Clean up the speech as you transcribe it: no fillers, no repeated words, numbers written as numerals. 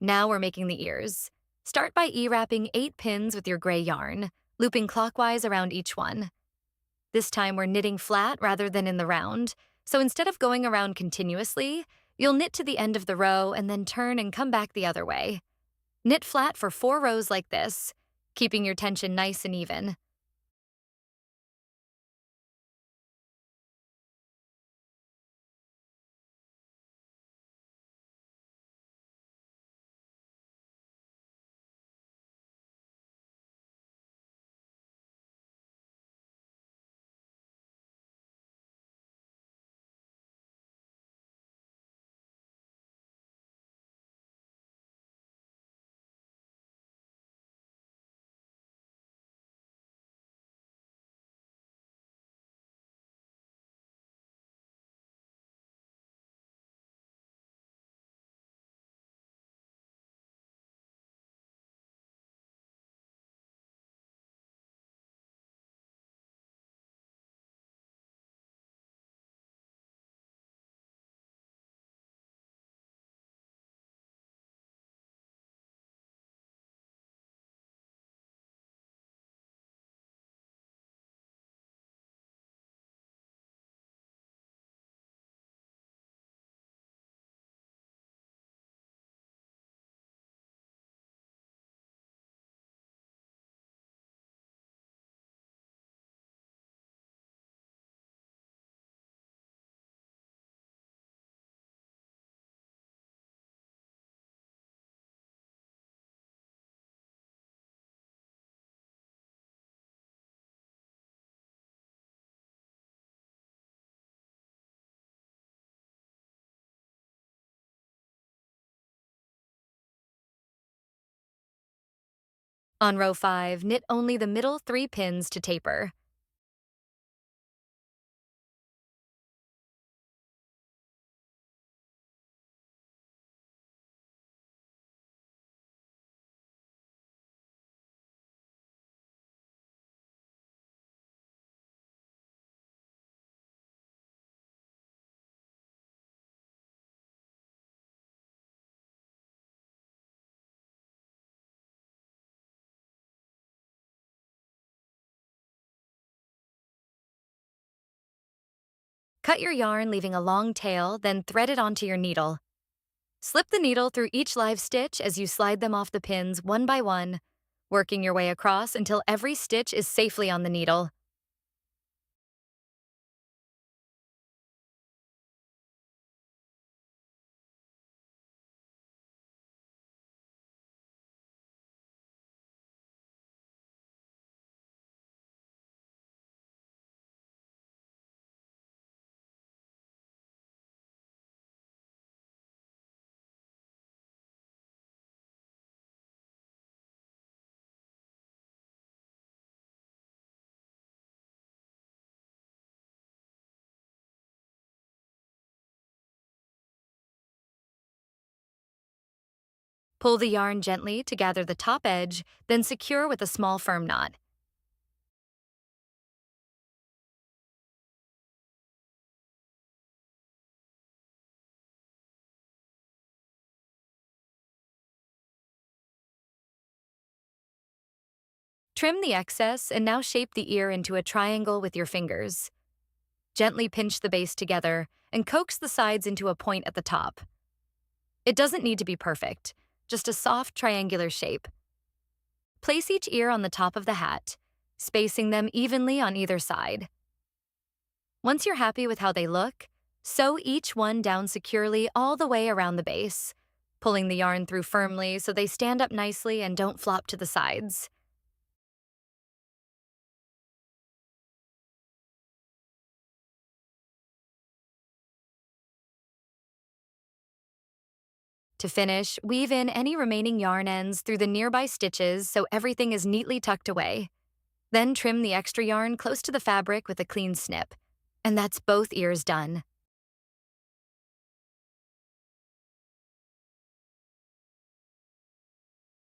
Now we're making the ears. Start by E-wrapping 8 pins with your gray yarn, looping clockwise around each one. This time we're knitting flat rather than in the round, so instead of going around continuously, you'll knit to the end of the row and then turn and come back the other way. Knit flat for 4 rows like this, keeping your tension nice and even. On row 5, knit only the middle 3 pins to taper. Cut your yarn leaving a long tail, then thread it onto your needle. Slip the needle through each live stitch as you slide them off the pins one by one, working your way across until every stitch is safely on the needle. Pull the yarn gently to gather the top edge, then secure with a small firm knot. Trim the excess and now shape the ear into a triangle with your fingers. Gently pinch the base together and coax the sides into a point at the top. It doesn't need to be perfect, just a soft triangular shape. Place each ear on the top of the hat, spacing them evenly on either side. Once you're happy with how they look, sew each one down securely all the way around the base, pulling the yarn through firmly so they stand up nicely and don't flop to the sides. To finish, weave in any remaining yarn ends through the nearby stitches so everything is neatly tucked away. Then trim the extra yarn close to the fabric with a clean snip. And that's both ears done.